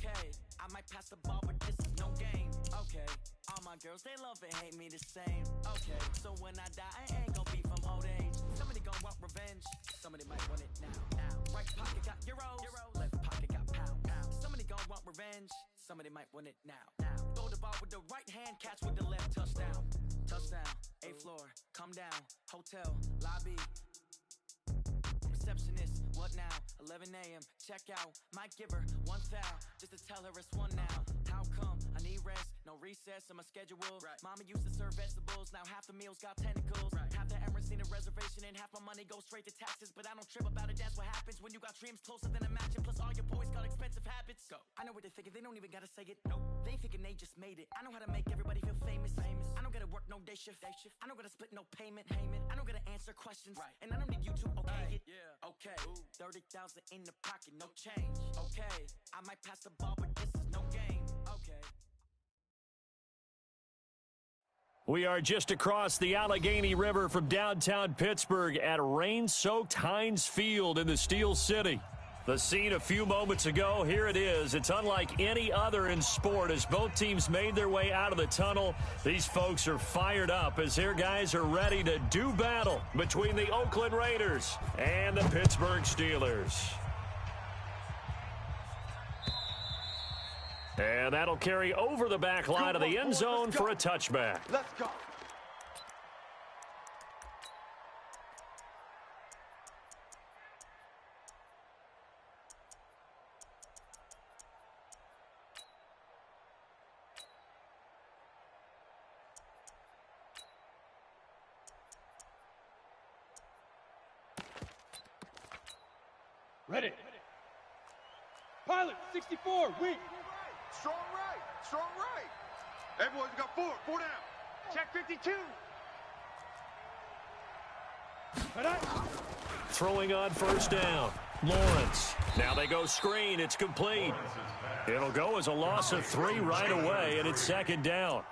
Okay, I might pass the ball, but this is no game. Okay, all my girls, they love and hate me the same. Okay, so when I die, I ain't gonna be from old age. Somebody gonna want revenge, somebody might want it now. Right pocket got euros, left pocket got pounds. Somebody gonna want revenge, somebody might want it now. Throw the ball with the right hand, catch with the left, touchdown. Touchdown, 8th floor, come down, hotel, lobby. Receptionist, what now? 11 a.m. Check out. Might give her one foul just to tell her it's one now. How come? I need rest, no recess in my schedule. Right. Mama used to serve vegetables, now half the meals got tentacles. Right. Half the Emirates need a reservation and half my money goes straight to taxes. But I don't trip about it, that's what happens when you got dreams closer than a mansion. Plus all your boys got expensive habits. Go. I know what they're thinking, they don't even gotta say it. Nope. They thinking they just made it. I know how to make everybody feel famous. I don't gotta work no day shift. I don't gotta split no payment. I don't gotta answer questions. Right. And I don't need you to okay it. Yeah. Okay. 30,000 in the pocket, no change. Okay. I might pass the ball, but this is no game. Okay. We are just across the Allegheny River from downtown Pittsburgh at rain-soaked Heinz Field in the Steel City. The scene a few moments ago, here it is. It's unlike any other in sport as both teams made their way out of the tunnel. These folks are fired up as their guys are ready to do battle between the Oakland Raiders and the Pittsburgh Steelers. And that'll carry over the back line of the end zone for a touchback. Let's go. Ready. Pilot, 64, weak. Strong right, strong right. Everyone's got four down. Check 52. Throwing on first down. Lawrence. Now they go screen. It's complete. It'll go as a loss of 3 right away, and it's second down.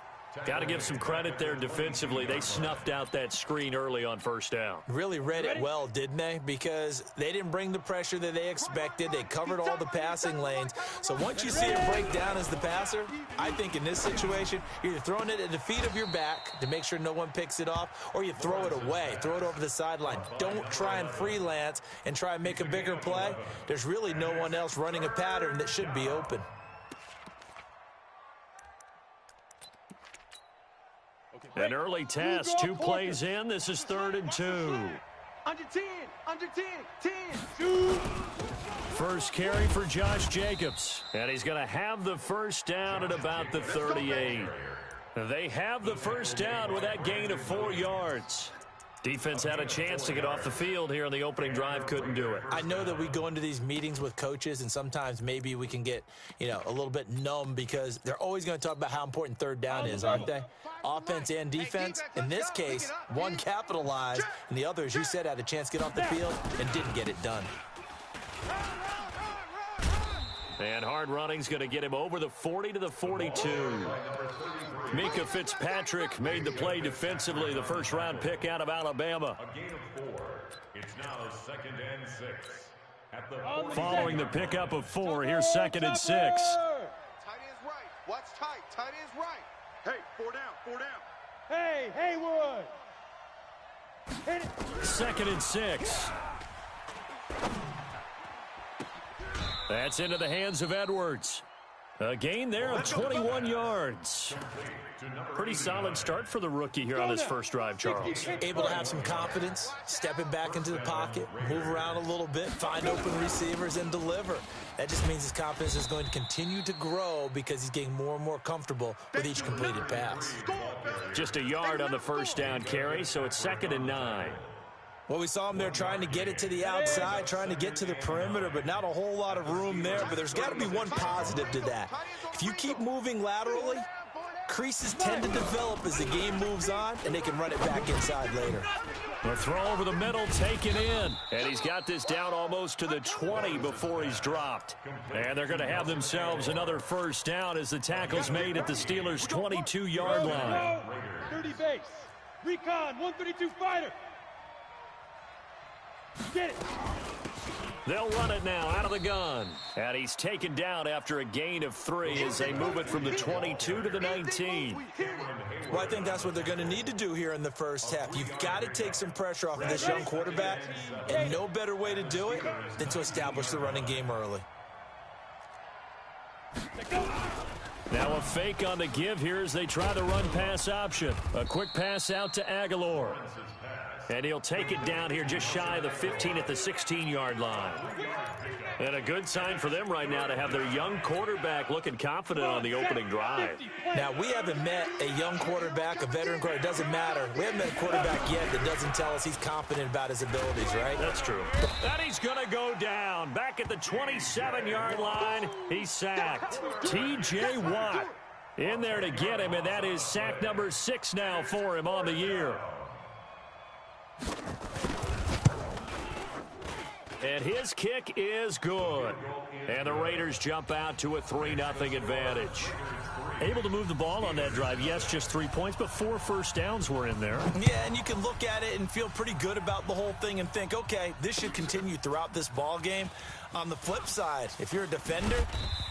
Got to give some credit there defensively. They snuffed out that screen early on first down. Really read it well, didn't they? Because they didn't bring the pressure that they expected. They covered all the passing lanes. So once you see it break down as the passer, I think in this situation, you're either throwing it at the feet of your back to make sure no one picks it off, or you throw it away. Throw it over the sideline. Don't try and freelance and try and make a bigger play. There's really no one else running a pattern that should be open. An early test, 2 plays in. This is 3rd and 2. Under 10, 10. First carry for Josh Jacobs. And he's going to have the first down at about the 38. They have the first down with that gain of 4 yards. Defense had a chance to get off the field here on the opening drive, couldn't do it. I know that we go into these meetings with coaches, and sometimes maybe we can get, a little bit numb because they're always going to talk about how important third down is, aren't they? Offense and defense. In this case, one capitalized, and the other, as you said, had a chance to get off the field and didn't get it done. And hard running's going to get him over the 40 to the 42. Mika Fitzpatrick made the play defensively, the first-round pick out of Alabama. A gain of 4. It's now 2nd and 6. At the Following the pickup of 4, here's 2nd and 6. Tight end's right. Watch tight. Tight end's right. Hey, 4 down. Hey, Haywood. Hit it. 2nd and 6. That's into the hands of Edwards. A gain there of 21 yards. Pretty solid start for the rookie here on his first drive, Charles. Able to have some confidence, stepping back into the pocket, move around a little bit, find open receivers, and deliver. That just means his confidence is going to continue to grow because he's getting more and more comfortable with each completed pass. Just a yard on the first down carry, so it's 2nd and 9. Well, we saw him there trying to get it to the outside, trying to get to the perimeter, but not a whole lot of room there. But there's got to be one positive to that. If you keep moving laterally, creases tend to develop as the game moves on, and they can run it back inside later. The throw over the middle, taken in. And he's got this down almost to the 20 before he's dropped. And they're going to have themselves another first down as the tackle's made at the Steelers' 22-yard line. 30 base. Recon, 132 fighter. Get it. They'll run it now out of the gun. And he's taken down after a gain of 3 as they move it from the 22 to the 19. Well, I think that's what they're going to need to do here in the first half. You've got to take some pressure off of this young quarterback, and no better way to do it than to establish the running game early. Now a fake on the give here as they try the run-pass option. A quick pass out to Aguilar. And he'll take it down here just shy of the 15 at the 16-yard line. And a good sign for them right now to have their young quarterback looking confident on the opening drive. Now, we haven't met a young quarterback, a veteran quarterback. It doesn't matter. We haven't met a quarterback yet that doesn't tell us he's confident about his abilities, right? That's true. And he's going to go down. Back at the 27-yard line, he's sacked. T.J. Watt in there to get him, and that is sack number 6 now for him on the year. And his kick is good. And the Raiders jump out to a 3-0 advantage. Able to move the ball on that drive. Yes, just 3 points, but 4 first downs were in there. Yeah, and you can look at it and feel pretty good about the whole thing and think, okay, this should continue throughout this ball game. On the flip side, if you're a defender,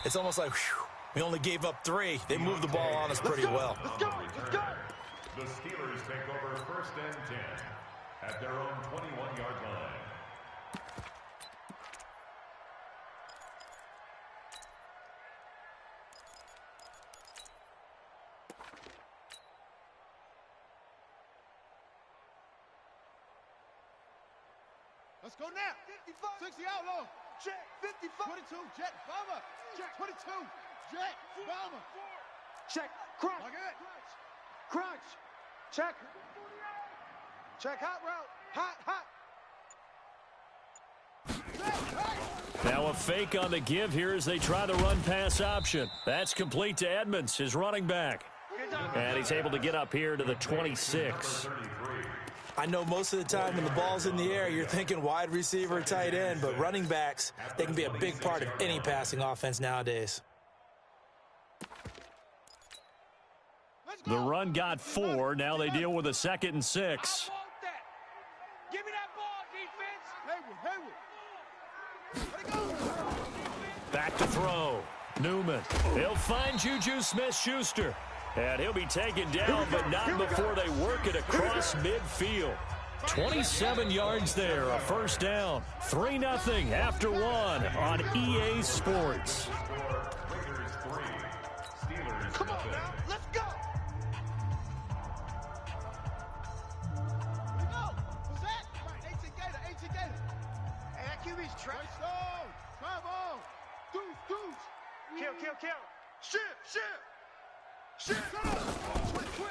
it's almost like, whew, we only gave up 3. They moved the ball on us pretty well. Let's go. The Steelers take over 1st and 10 at their own 21-yard line. Let's go now. 55. 60 outlaw. Jet. 55. 22. Jet. Bomber. Jet. 22. Jet. Bomber. Check. Crunch. Like it. Crunch. Check. Check. Hot route. Hot. Now a fake on the give here as they try the run-pass option. That's complete to Edmonds, his running back. And he's able to get up here to the 26. I know most of the time when the ball's in the air, you're thinking wide receiver, tight end, but running backs, they can be a big part of any passing offense nowadays. The run got 4. Now they deal with a 2nd and 6. Give me that ball, defense. Hayward. Back to throw. Newman. He'll find Juju Smith-Schuster. And he'll be taken down, but not before they work it across midfield. 27 yards there, a first down. 3-0 after 1 on EA Sports. Come on now, let's go. Here we go. Who's that? 18 Gator. Hey, that QB's trash. Bravo. Deuce. Kill. Shit.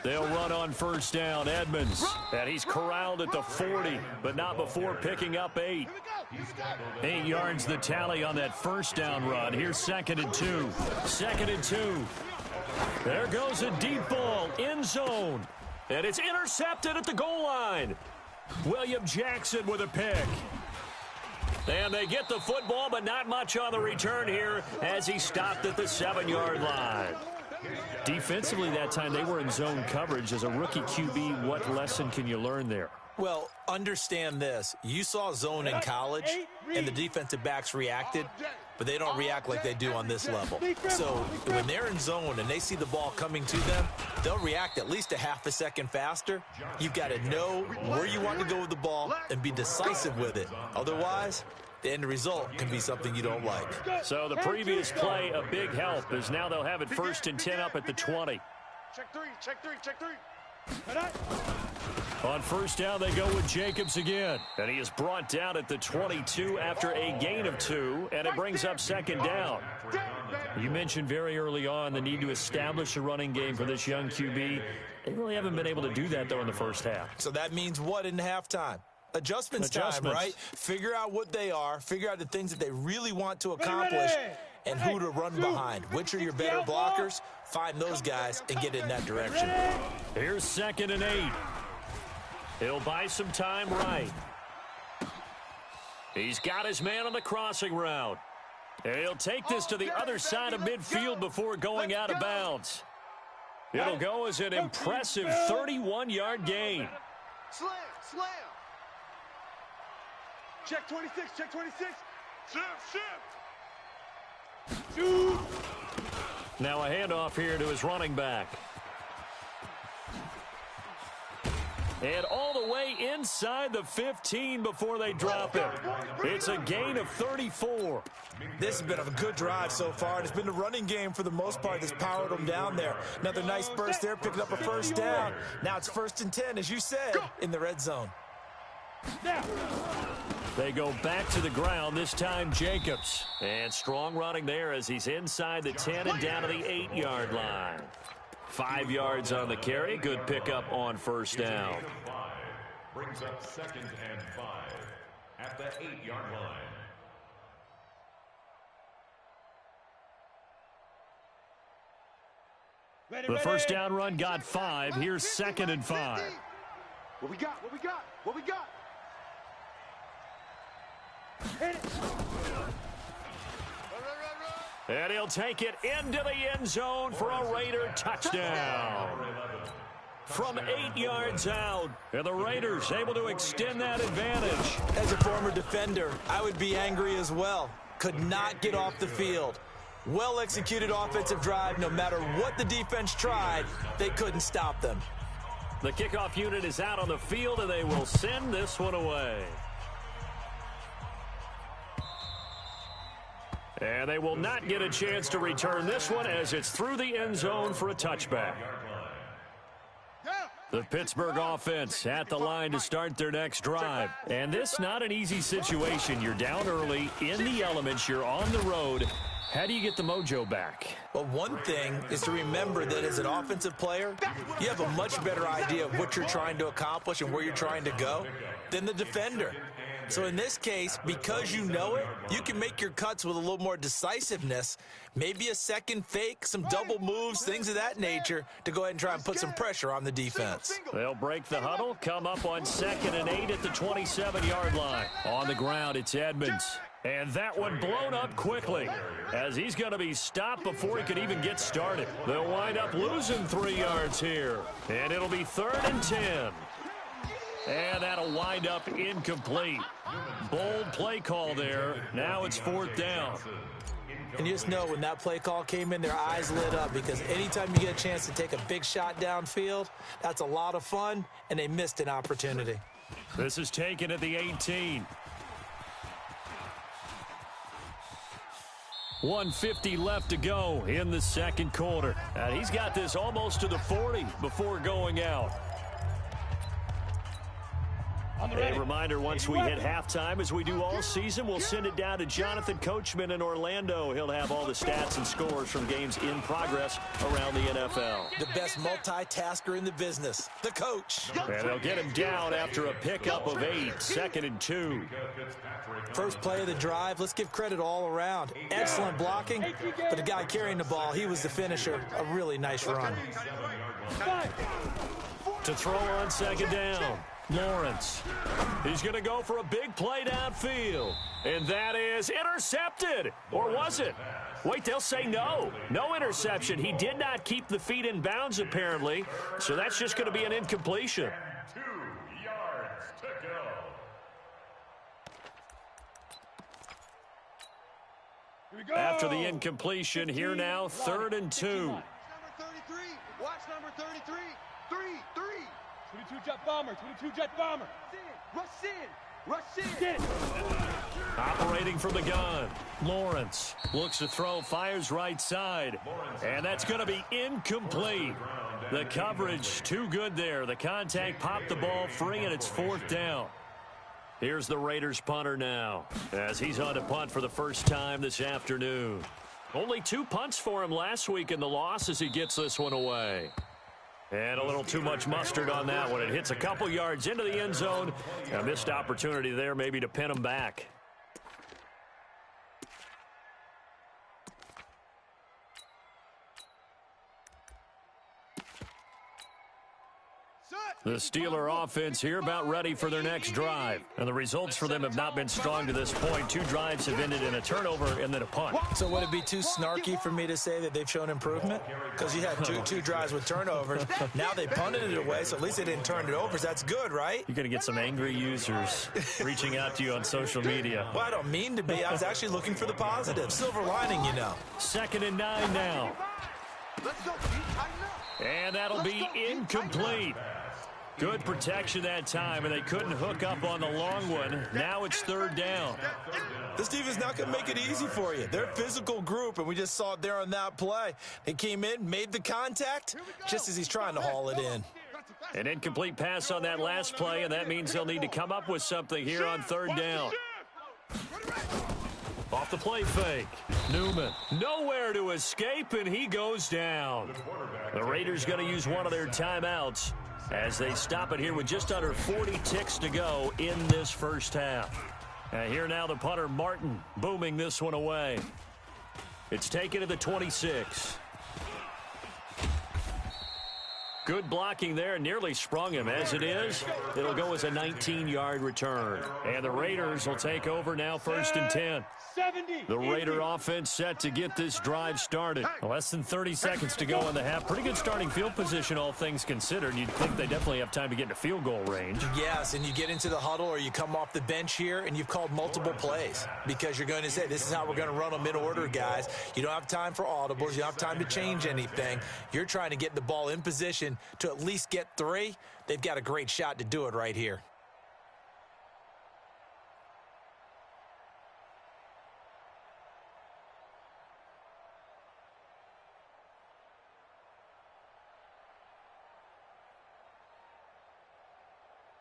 They'll run on first down. Edmonds. And he's corralled at the 40, but not before picking up 8. 8 yards the tally on that first down run. Here's 2nd and 2. 2nd and 2. There goes a deep ball. End zone. And it's intercepted at the goal line. William Jackson with a pick. And they get the football, but not much on the return here as he stopped at the 7-yard line. Defensively that time, they were in zone coverage. As a rookie QB, what lesson can you learn there? Well, understand this. You saw zone in college, and the defensive backs reacted, but they don't react like they do on this level. So when they're in zone and they see the ball coming to them, they'll react at least a half a second faster. You've got to know where you want to go with the ball and be decisive with it. Otherwise, the end result can be something you don't like. So the previous play, a big help, as now they'll have it 1st and 10 up at the 20. Check three. On first down, they go with Jacobs again. And he is brought down at the 22 after a gain of 2, and it brings up 2nd down. You mentioned very early on the need to establish a running game for this young QB. They really haven't been able to do that, though, in the first half. So that means what in halftime? Adjustments time, right? Figure out what they are, figure out the things that they really want to accomplish, and who to run behind. Which are your better blockers? Find those guys and get in that direction. Here's 2nd and 8. He'll buy some time right. He's got his man on the crossing route. And he'll take this to the other side of midfield before going out of bounds. It'll go as an impressive 31-yard gain. Slam. Check 26. Shoot! Now a handoff here to his running back. And all the way inside the 15 before they drop it. It's a gain of 34. This has been a good drive so far, and it's been the running game for the most part that's powered them down there. Another nice burst there, picking up a first down. Now it's 1st and 10, as you said, in the red zone. They go back to the ground, this time Jacobs. And strong running there as he's inside the 10 and down to the 8-yard line. 5 yards on the carry. Good pickup on first down. Brings up 2nd and 5 at the 8-yard line. The first down run got 5. Here's 2nd and 5. What we got? What we got? What we got? And he'll take it into the end zone for a Raider touchdown. From 8 yards out, and the Raiders able to extend that advantage. As a former defender, I would be angry as well. Could not get off the field. Well-executed offensive drive. No matter what the defense tried, they couldn't stop them. The kickoff unit is out on the field, and they will send this one away. And they will not get a chance to return this one as it's through the end zone for a touchback. The Pittsburgh offense at the line to start their next drive. And this not an easy situation. You're down early, in the elements, you're on the road. How do you get the mojo back? Well, one thing is to remember that as an offensive player, you have a much better idea of what you're trying to accomplish and where you're trying to go than the defender. So in this case, because you know it, you can make your cuts with a little more decisiveness, maybe a second fake, some double moves, things of that nature, to go ahead and try and put some pressure on the defense. They'll break the huddle, come up on 2nd and 8 at the 27-yard line. On the ground, it's Edmonds. And that one blown up quickly as he's going to be stopped before he could even get started. They'll wind up losing 3 yards here. And it'll be 3rd and 10. And that'll wind up incomplete. Bold play call there. Now it's 4th down. And you just know when that play call came in, their eyes lit up because anytime you get a chance to take a big shot downfield, that's a lot of fun, and they missed an opportunity. This is taken at the 18. 1:50 left to go in the second quarter. And he's got this almost to the 40 before going out. A reminder, once we hit halftime, as we do all season, we'll send it down to Jonathan Coachman in Orlando. He'll have all the stats and scores from games in progress around the NFL. The best multitasker in the business, the coach. And they'll get him down after a pickup of 8, 2nd and 2. First play of the drive, let's give credit all around. Excellent blocking, but the guy carrying the ball, he was the finisher. A really nice run. To throw on 2nd down. Lawrence. He's going to go for a big play downfield. And that is intercepted. Or was it? Wait, they'll say no. No interception. He did not keep the feet in bounds, apparently. So that's just going to be an incompletion. 2 yards to go. Here we go. After the incompletion, here now, 3rd and 2. Number 33. Watch number 33. 3. 22 jet bomber. 22 jet bomber. Rush in. Rush in. Operating from the gun. Lawrence looks to throw, fires right side. And that's going to be incomplete. The coverage too good there. The contact popped the ball free, and it's 4th down. Here's the Raiders punter now as he's on to punt for the first time this afternoon. Only 2 punts for him last week in the loss as he gets this one away. And a little too much mustard on that one. It hits a couple yards into the end zone. A missed opportunity there maybe to pin him back. The Steeler offense here about ready for their next drive. And the results for them have not been strong to this point. 2 drives have ended in a turnover and then a punt. So would it be too snarky for me to say that they've shown improvement? Because you had two drives with turnovers. Now they punted it away, so at least they didn't turn it over. So that's good, right? You're going to get some angry users reaching out to you on social media. Well, I don't mean to be. I was actually looking for the positive. Silver lining, you know. 2nd and 9 now. And that'll be incomplete. Good protection that time, and they couldn't hook up on the long one. Now it's 3rd down. This defense not going to make it easy for you. They're a physical group, and we just saw it there on that play. They came in, made the contact, just as he's trying to haul it in. An incomplete pass on that last play, and that means they'll need to come up with something here on 3rd down. Off the play fake. Newman nowhere to escape, and he goes down. The Raiders going to use one of their timeouts as they stop it here with just under 40 ticks to go in this first half. Here now the punter Martin booming this one away. It's taken to the 26. Good blocking there, nearly sprung him. As it is, it'll go as a 19-yard return. And the Raiders will take over now 1st and 10. The Raider offense set to get this drive started. Less than 30 seconds to go in the half. Pretty good starting field position, all things considered. You'd think they definitely have time to get into field goal range. Yes, and you get into the huddle or you come off the bench here and you've called multiple plays because you're going to say, this is how we're going to run them in order, guys. You don't have time for audibles. You don't have time to change anything. You're trying to get the ball in position to at least get 3. They've got a great shot to do it right here.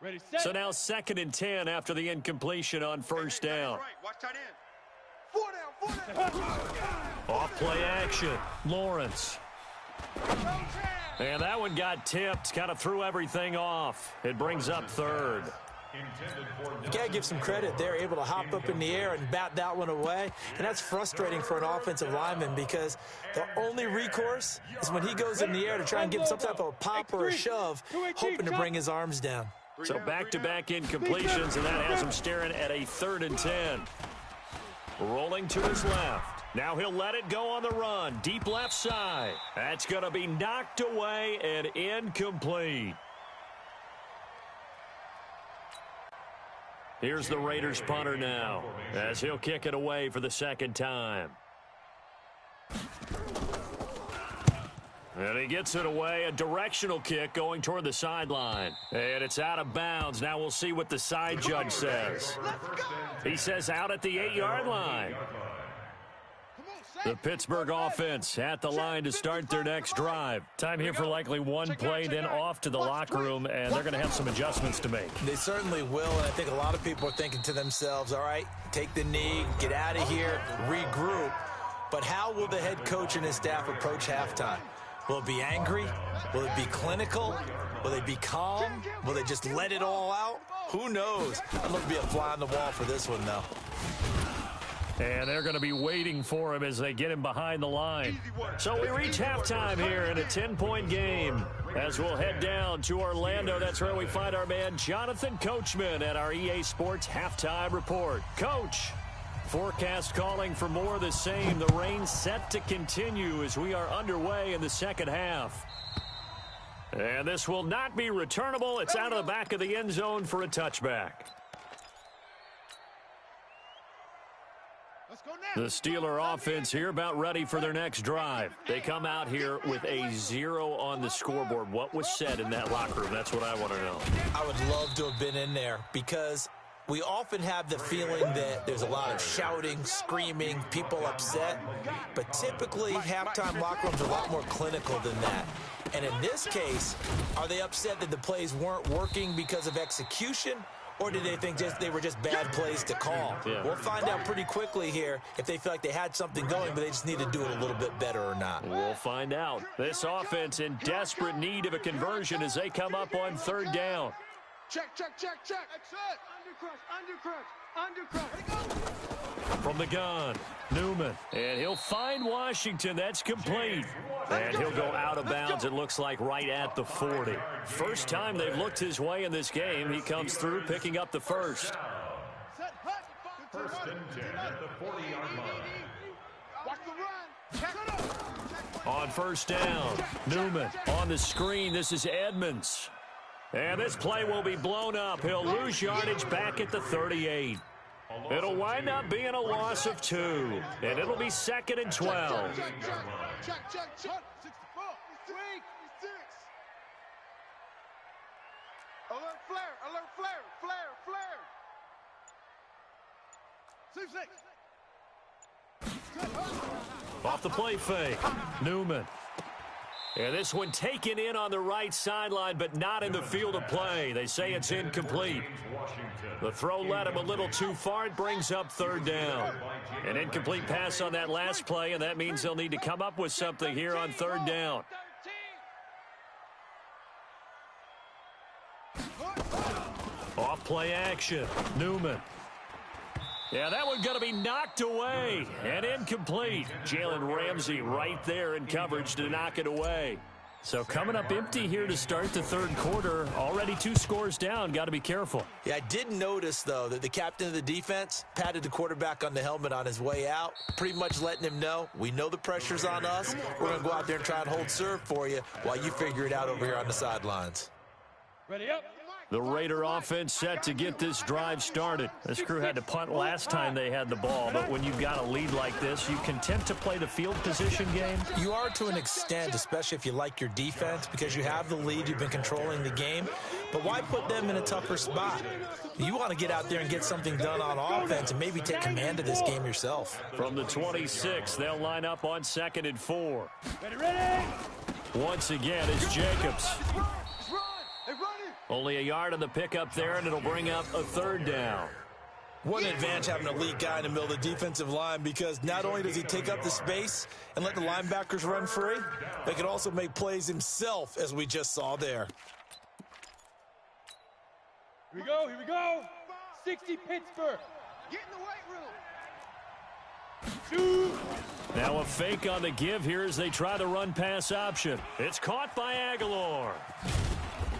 Ready, set. So now 2nd and 10 after the incompletion on 1st down. Watch tight end. 4 down. Off play action. Lawrence. And that one got tipped. Kind of threw everything off. It brings up 3rd. You got to give some credit. They're able to hop up in the air and bat that one away. And that's frustrating for an offensive lineman because the only recourse is when he goes in the air to try and get some type of a pop or a shove, hoping to bring his arms down. So back-to-back incompletions, and that has him staring at a 3rd and 10. Rolling to his left. Now he'll let it go on the run. Deep left side. That's going to be knocked away and incomplete. Here's the Raiders punter now as he'll kick it away for the 2nd time. And he gets it away, a directional kick going toward the sideline. And it's out of bounds. Now we'll see what the side judge says. He says out at the 8-yard line. The Pittsburgh offense at the line to start their next drive. Time here for likely one play, then off to the locker room, and they're going to have some adjustments to make. They certainly will, and I think a lot of people are thinking to themselves, all right, take the knee, get out of here, regroup. But how will the head coach and his staff approach halftime? Will it be angry? Will it be clinical? Will they be calm? Will they just let it all out? Who knows? I'd love to be a fly on the wall for this one, though. And they're going to be waiting for him as they get him behind the line. So we reach halftime here in a 10-point game. As we'll head down to Orlando, that's where we find our man Jonathan Coachman at our EA Sports Halftime Report. Coach, forecast calling for more of the same. The rain set to continue as we are underway in the second half. And this will not be returnable. It's out of the back of the end zone for a touchback. The Steeler offense here about ready for their next drive. They come out here with a 0 on the scoreboard. What was said in that locker room? That's what I want to know. I would love to have been in there because we often have the feeling that there's a lot of shouting, screaming, people upset. But typically, halftime locker rooms are a lot more clinical than that. And in this case, are they upset that the plays weren't working because of execution? Or did they think they were just bad plays to call? Yeah. We'll find out pretty quickly here if they feel like they had something going, but they just need to do it a little bit better or not. We'll find out. This offense in desperate need of a conversion as they come up on 3rd down. Check. Exit. Undercrush. From the gun, Newman. And he'll find Washington. That's complete. And he'll go out of bounds, it looks like, right at the 40. First time they've looked his way in this game. He comes through picking up the first. First and 10 at the 40-yard line. Watch the run. On first down, Newman on the screen. This is Edmonds. And this play will be blown up. He'll lose yardage back at the 38. It'll wind up being a loss of 2. And it'll be 2nd and 12. Check. 64. Weak. 6. Alert flare. 6. Off the play fake, Newman. And this one taken in on the right sideline, but not in the field of play. They say it's incomplete. The throw led him a little too far. It brings up 3rd down. An incomplete pass on that last play, and that means they'll need to come up with something here on 3rd down. Off play action, Newman. Yeah, that one's going to be knocked away and incomplete. Jalen Ramsey right there in coverage to knock it away. So coming up empty here to start the 3rd quarter. Already 2 scores down. Got to be careful. Yeah, I did notice, though, that the captain of the defense patted the quarterback on the helmet on his way out, pretty much letting him know, we know the pressure's on us. We're going to go out there and try and hold serve for you while you figure it out over here on the sidelines. Ready up. The Raider offense set to get this drive started. This crew had to punt last time they had the ball, but when you've got a lead like this, you can tend to play the field position game. You are to an extent, especially if you like your defense, because you have the lead, you've been controlling the game. But why put them in a tougher spot? You want to get out there and get something done on offense and maybe take command of this game yourself. From the 26, they'll line up on 2nd and 4. Ready. Once again, it's Jacobs. Only a yard on the pickup there, and it'll bring up a 3rd down. What an advantage having a lead guy in the middle of the defensive line, because not only does he take up the space and let the linebackers run free, they can also make plays himself, as we just saw there. Here we go. 60 Pittsburgh. Get in the weight room. 2. Now a fake on the give here as they try the run-pass option. It's caught by Aguilar.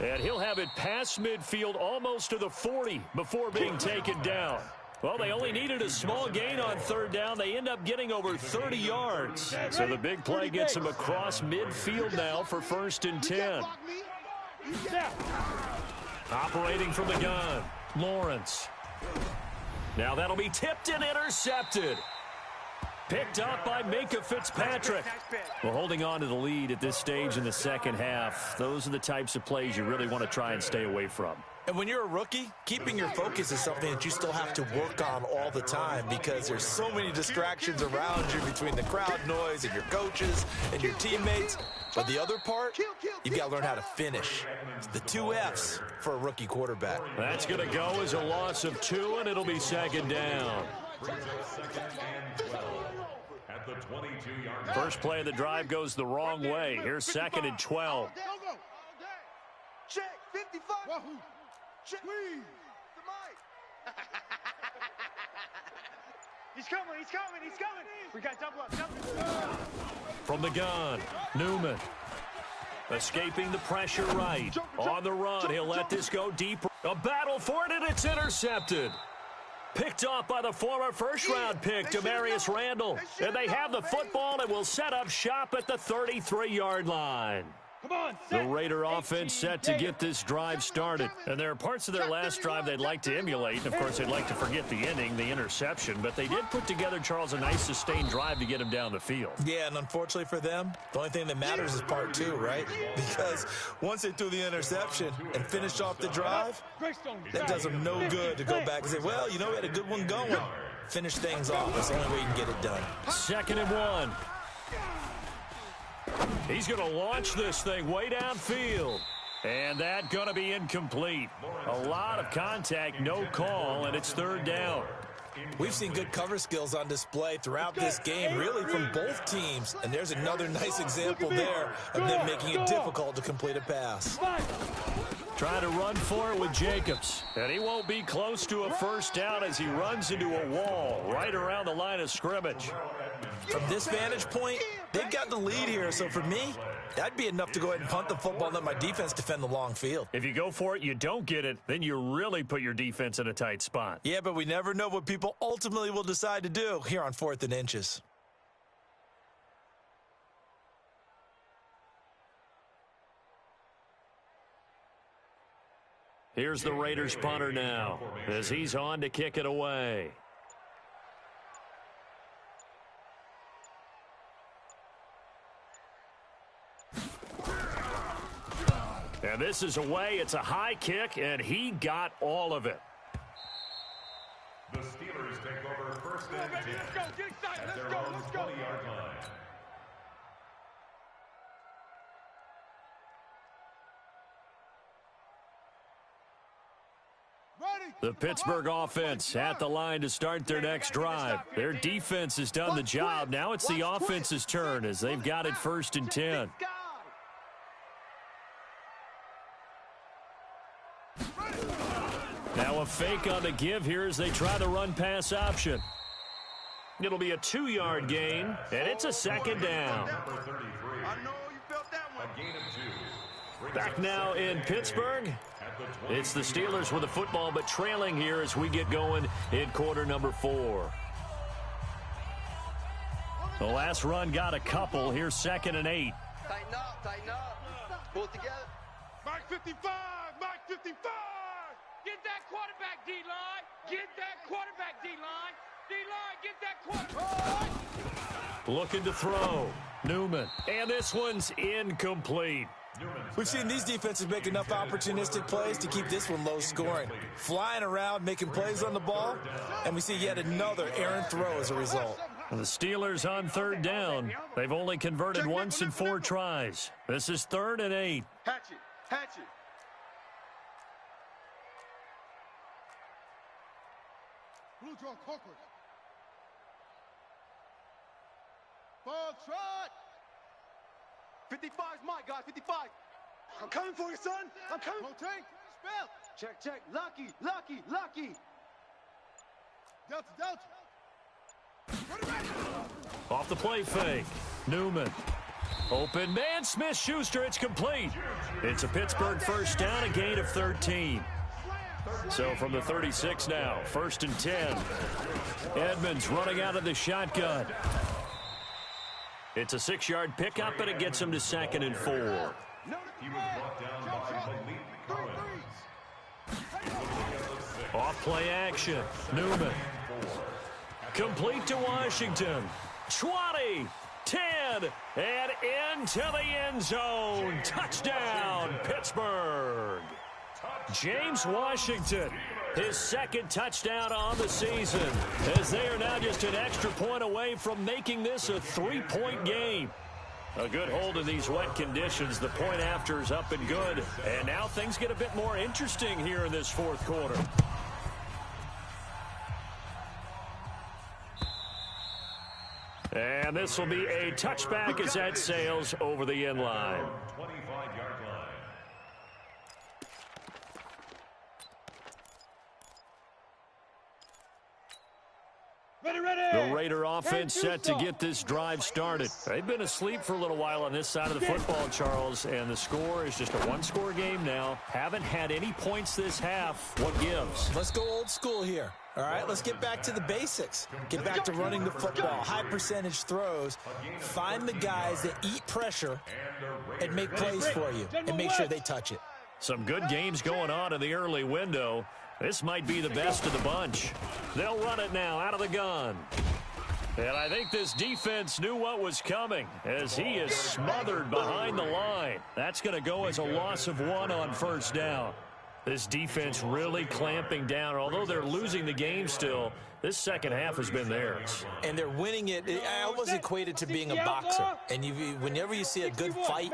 And he'll have it past midfield almost to the 40 before being taken down. Well, they only needed a small gain on 3rd down. They end up getting over 30 yards. So the big play gets them across midfield now for 1st and 10. Operating from the gun, Lawrence. Now that'll be tipped and intercepted. Picked up by Minka Fitzpatrick. Well, holding on to the lead at this stage in the 2nd half, those are the types of plays you really want to try and stay away from. And when you're a rookie, keeping your focus is something that you still have to work on all the time, because there's so many distractions around you between the crowd noise and your coaches and your teammates. But the other part, you've got to learn how to finish. It's the 2 F's for a rookie quarterback. That's going to go as a loss of 2, and it'll be 2nd down. At the 22-yard line. First play of the drive goes the wrong way. Here's 2nd and 12. Check. 55. Check. The mic. He's coming. We got double up. From the gun, Newman. Escaping the pressure right. On the run, he'll let this go deeper. A battle for it, and it's intercepted. Picked off by the former first-round pick, Demarius Randall. And they have the football and will set up shop at the 33-yard line. The Raider offense set to get this drive started. And there are parts of their last drive they'd like to emulate. Of course, they'd like to forget the ending, the interception. But they did put together, Charles, a nice sustained drive to get him down the field. Yeah, and unfortunately for them, the only thing that matters is part 2, right? Because once they threw the interception and finished off the drive, that does them no good to go back and say, well, you know, we had a good one going. Finish things off. That's the only way you can get it done. 2nd and 1. He's going to launch this thing way downfield. And that's going to be incomplete. A lot of contact, no call, and it's 3rd down. We've seen good cover skills on display throughout this game, really from both teams. And there's another nice example there of them making it difficult to complete a pass. Trying to run for it with Jacobs. And he won't be close to a first down as he runs into a wall right around the line of scrimmage. From this vantage point, they've got the lead here. So for me, that'd be enough to go ahead and punt the football and let my defense defend the long field. If you go for it, you don't get it, then you really put your defense in a tight spot. Yeah, but we never know what people ultimately will decide to do here on 4th and inches. Here's the Raiders punter now as he's on to kick it away. And this is away. It's a high kick, and he got all of it. The Steelers take over first and 10 Let's go. Get excited. at Let's their go. own Let's go. 20-yard line. The Pittsburgh offense at the line to start their next drive. Their defense has done the job. Now it's the offense's turn as they've got it 1st and 10. Now a fake on the give here as they try the run-pass option. It'll be a 2-yard gain, and it's a 2nd down. Number 33. I know you felt that one. A gain of 2. Back now in Pittsburgh. It's the Steelers with the football, but trailing here as we get going in quarter number 4. The last run got a couple. Here's 2nd and 8. Tighten up, pull it together. Mark 55, Mark 55. Get that quarterback, D-line. Get that quarterback, D-line. D-line, get that quarterback. Looking to throw. Newman. And this one's incomplete. We've seen these defenses make enough opportunistic plays to keep this one low scoring. Flying around, making plays on the ball, and we see yet another errant throw as a result. The Steelers on 3rd down. They've only converted once in 4 tries. This is 3rd and 8. Hatch it. Blue draw Cochran. Ball trot. 55 is my guy, 55. I'm coming for you, son. I'm coming. Rotate. Spell. Check. Lucky. Delta. Off the play fake. Newman. Open man. Smith-Schuster. It's complete. It's a Pittsburgh first down, a gain of 13. So from the 36 now, 1st and 10. Edmonds running out of the shotgun. It's a 6-yard pickup, and it gets him to 2nd and 4. He was brought down by Malik Cohen. Off play action. Newman. Complete to Washington. 20, 10, and into the end zone. Touchdown, Pittsburgh. James Washington, his 2nd touchdown on the season, as they are now just an extra point away from making this a 3-point game. A good hold in these wet conditions. The point after is up and good. And now things get a bit more interesting here in this 4th quarter. And this will be a touchback as that sails over the end line. 25-yard line. The Raider offense set to get this drive started. They've been asleep for a little while on this side of the football, Charles, and the score is just a 1-score game now. Haven't had any points this half. What gives? Let's go old school here. All right, let's get back to the basics. Get back to running the football, high percentage throws. Find the guys that eat pressure and make plays for you and make sure they touch it. Some good games going on in the early window. This might be the best of the bunch. They'll run it now out of the gun. And I think this defense knew what was coming as he is smothered behind the line. That's going to go as a loss of 1 on 1st down. This defense really clamping down. Although they're losing the game still, this second half has been theirs. And they're winning it. I almost equate it to being a boxer. And whenever you see a good fight,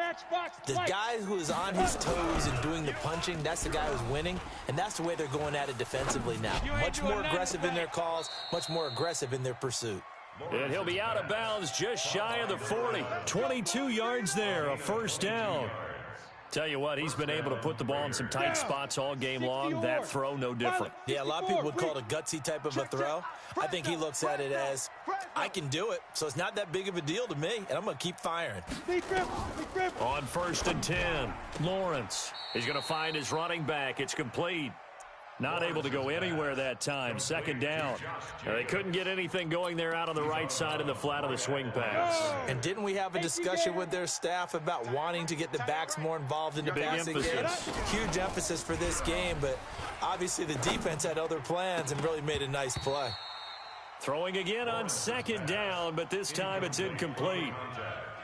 the guy who is on his toes and doing the punching, that's the guy who's winning. And that's the way they're going at it defensively now. Much more aggressive in their calls, much more aggressive in their pursuit. And he'll be out of bounds just shy of the 40. 22 yards there, a 1st down. Tell you what, he's been able to put the ball in some tight spots all game long. That throw, no different. Yeah, a lot of people would call it a gutsy type of a throw. I think he looks at it as, I can do it, so it's not that big of a deal to me, and I'm going to keep firing. On 1st and 10, Lawrence. He's going to find his running back. It's complete. Not able to go anywhere that time. 2nd down. They couldn't get anything going there out on the right side in the flat of the swing pass. And didn't we have a discussion with their staff about wanting to get the backs more involved in the passing game? Huge emphasis for this game, but obviously the defense had other plans and really made a nice play. Throwing again on 2nd down, but this time it's incomplete.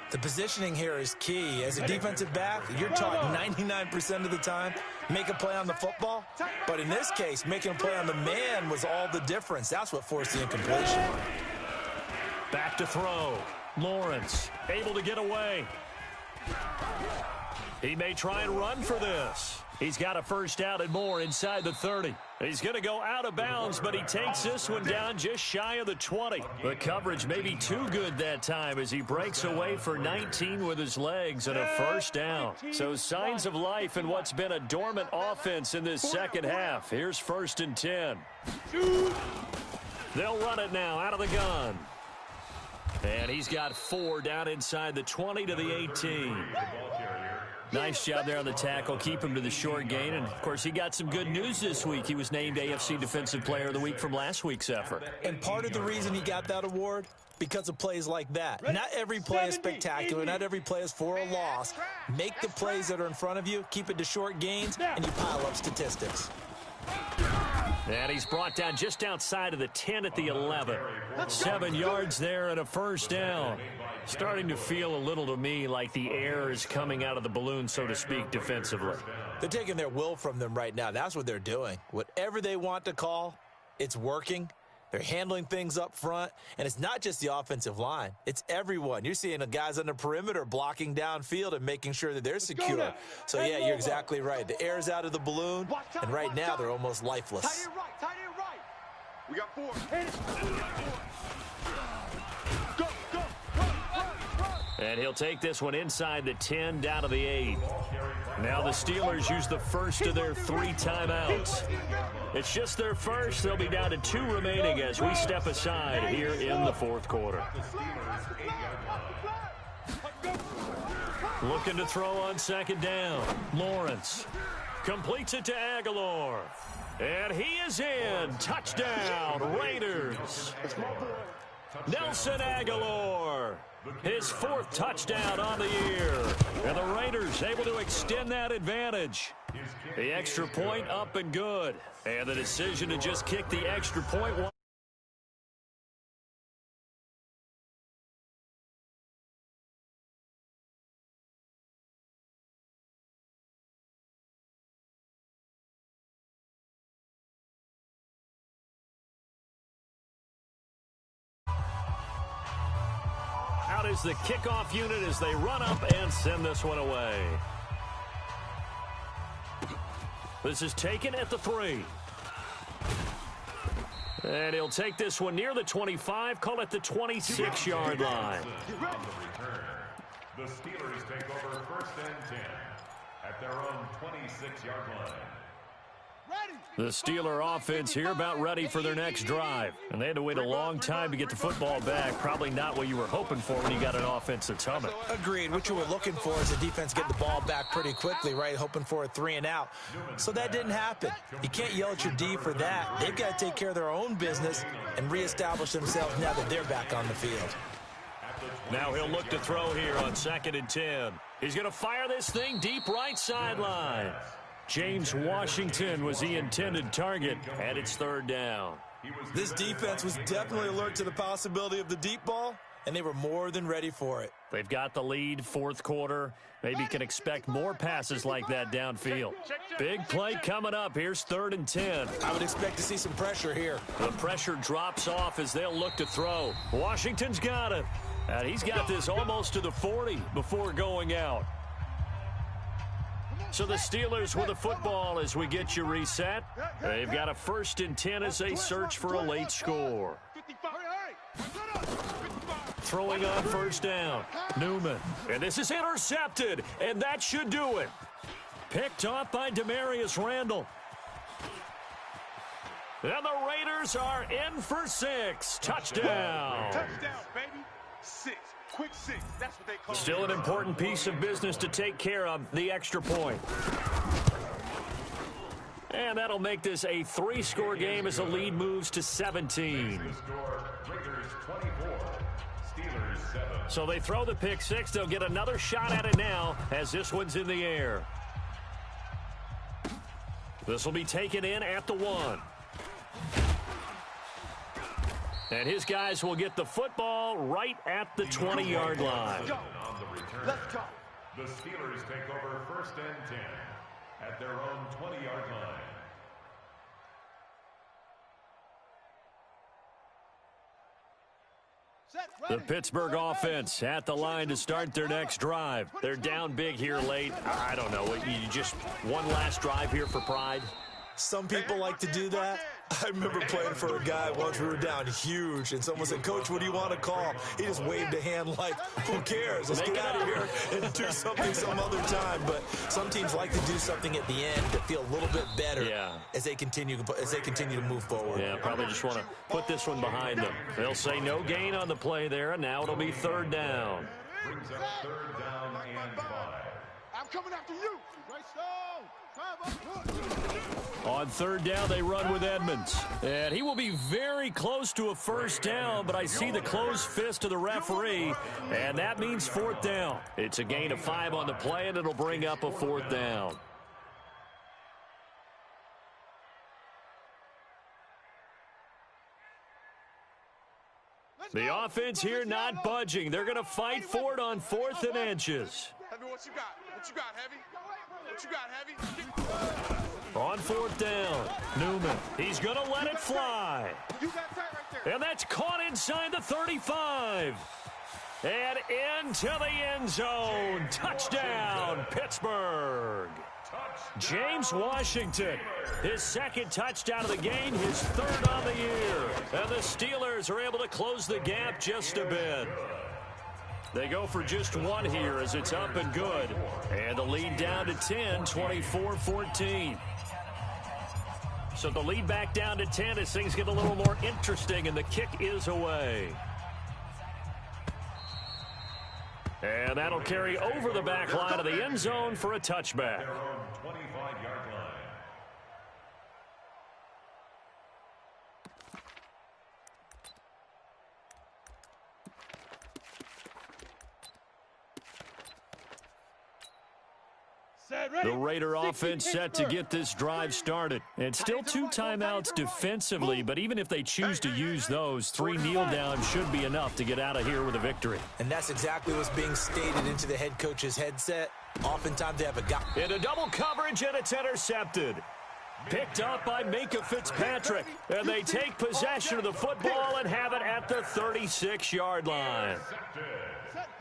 The positioning here is key. As a defensive back, you're taught 99% of the time, make a play on the football. But in this case, making a play on the man was all the difference. That's what forced the incompletion. Back to throw. Lawrence able to get away. He may try and run for this. He's got a 1st out and more inside the 30. He's going to go out of bounds, but he takes this one down just shy of the 20. The coverage may be too good that time as he breaks away for 19 with his legs and a 1st down. So signs of life in what's been a dormant offense in this second half. Here's 1st and 10. They'll run it now out of the gun. And he's got 4 down inside the 20 to the 18. Nice job there on the tackle. Keep him to the short gain. And, of course, he got some good news this week. He was named AFC Defensive Player of the Week from last week's effort. And part of the reason he got that award, because of plays like that. Not every play is spectacular. Not every play is for a loss. Make the plays that are in front of you, keep it to short gains, and you pile up statistics. And he's brought down just outside of the 10 at the 11. 7 yards there and a 1st down. Starting to feel a little to me like the air is coming out of the balloon, so to speak, defensively. They're taking their will from them right now. That's what they're doing. Whatever they want to call, it's working. They're handling things up front, and it's not just the offensive line. It's everyone. You're seeing the guys on the perimeter blocking downfield and making sure that they're secure. So, yeah, you're exactly right. The air's out of the balloon, and right now they're almost lifeless. Tight end right, tight end right. We got 4. Go, go, run, run, run. And he'll take this one inside the 10 down to the 8. Now the Steelers use the first of their 3 timeouts. It's just their first. They'll be down to 2 remaining as we step aside here in the 4th quarter. Looking to throw on 2nd down. Lawrence completes it to Aguilar. And he is in. Touchdown, Raiders. Nelson Aguilar. His 4th touchdown on the year. And the Raiders able to extend that advantage. The extra point up and good. And the decision to just kick the extra point. Out is the kickoff unit as they run up and send this one away. This is taken at the 3. And he'll take this one near the 25, call it the 26-yard line. The Steelers take over 1st and 10 at their own 26-yard line. The Steeler offense here about ready for their next drive. And they had to wait a long time to get the football back. Probably not what you were hoping for when you got an offense that's humming. Agreed. What you were looking for is the defense get the ball back pretty quickly, right? Hoping for a 3 and out. So that didn't happen. You can't yell at your D for that. They've got to take care of their own business and reestablish themselves now that they're back on the field. Now he'll look to throw here on 2nd and 10. He's going to fire this thing deep right sideline. James Washington was the intended target, and it's 3rd down. This defense was definitely alert to the possibility of the deep ball, and they were more than ready for it. They've got the lead, 4th quarter. Maybe can expect more passes like that downfield. Big play coming up. Here's 3rd and 10. I would expect to see some pressure here. The pressure drops off as they'll look to throw. Washington's got it. And he's got this almost to the 40 before going out. So the Steelers with the football as we get you reset. They've got a 1st and 10 as they search for a late score. Throwing on 1st down. Newman. And this is intercepted. And that should do it. Picked off by Demarius Randall. And the Raiders are in for 6. Touchdown. Touchdown, baby. 6. Quick 6. That's what they call it. Still an important piece of business to take care of, the extra point. And that'll make this a 3-score game as the lead moves to 17. So they throw the pick 6. They'll get another shot at it now as this one's in the air. This will be taken in at the 1. And his guys will get the football right at the 20-yard line. Let's go. The Steelers take over 1st and 10 at their own 20-yard line. The Pittsburgh offense at the line to start their next drive. They're down big here late. I don't know. You just one last drive here for pride? Some people like to do that. I remember playing for a guy once. We were down huge, and someone said, "Coach, what do you want to call?" He just waved a hand like, "Who cares? Let's get out of here and do something some other time." But some teams like to do something at the end to feel a little bit better as they continue to move forward. Yeah, probably just want to put this one behind them. They'll say no gain on the play there, and now it'll be 3rd down. Brings up 3rd down and 5. I'm coming after you. On 3rd down, they run with Edmonds. And he will be very close to a 1st down, but I see the closed fist of the referee, and that means 4th down. It's a gain of 5 on the play, and it'll bring up a 4th down. The offense here not budging. They're going to fight for it on 4th and inches. Heavy, what you got? What you got, Heavy? What you got, Heavy? On 4th down, Newman. He's going to let it fly. You got that right there. And that's caught inside the 35. And into the end zone. Touchdown, Pittsburgh. James Washington, his 2nd touchdown of the game, his 3rd on the year. And the Steelers are able to close the gap just a bit. They go for just 1 here as it's up and good. And the lead down to 10, 24-14. So the lead back down to 10 as things get a little more interesting, and the kick is away. And that'll carry over the back line of the end zone for a touchback. Their own 25-yard line. The Raider offense set to get this drive started. And still 2 timeouts defensively, but even if they choose to use those, 3 kneel downs should be enough to get out of here with a victory. And that's exactly what's being stated into the head coach's headset. Oftentimes they have a guy. In a double coverage, and it's intercepted. Picked up by Minka Fitzpatrick. And they take possession of the football and have it at the 36-yard line.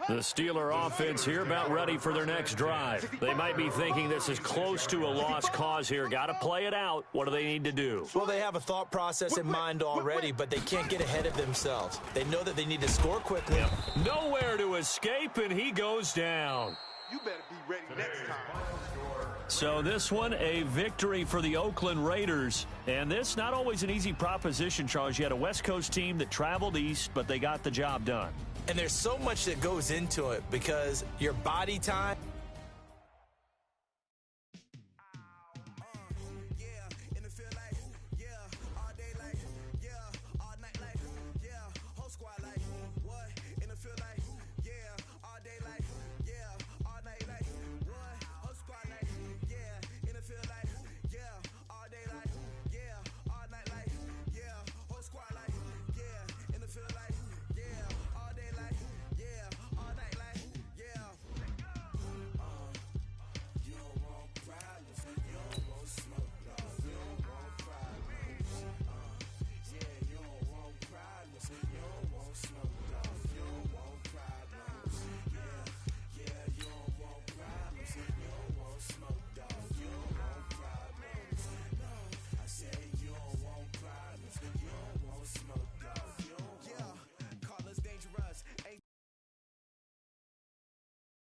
The Steeler offense here about ready for their next drive. They might be thinking this is close to a lost cause here. Got to play it out. What do they need to do? Well, they have a thought process in mind already, but they can't get ahead of themselves. They know that they need to score quickly. Nowhere to escape, and he goes down. You better be ready next time. So this one, a victory for the Oakland Raiders. And this, not always an easy proposition, Charles. You had a West Coast team that traveled east, but they got the job done. And there's so much that goes into it because your body time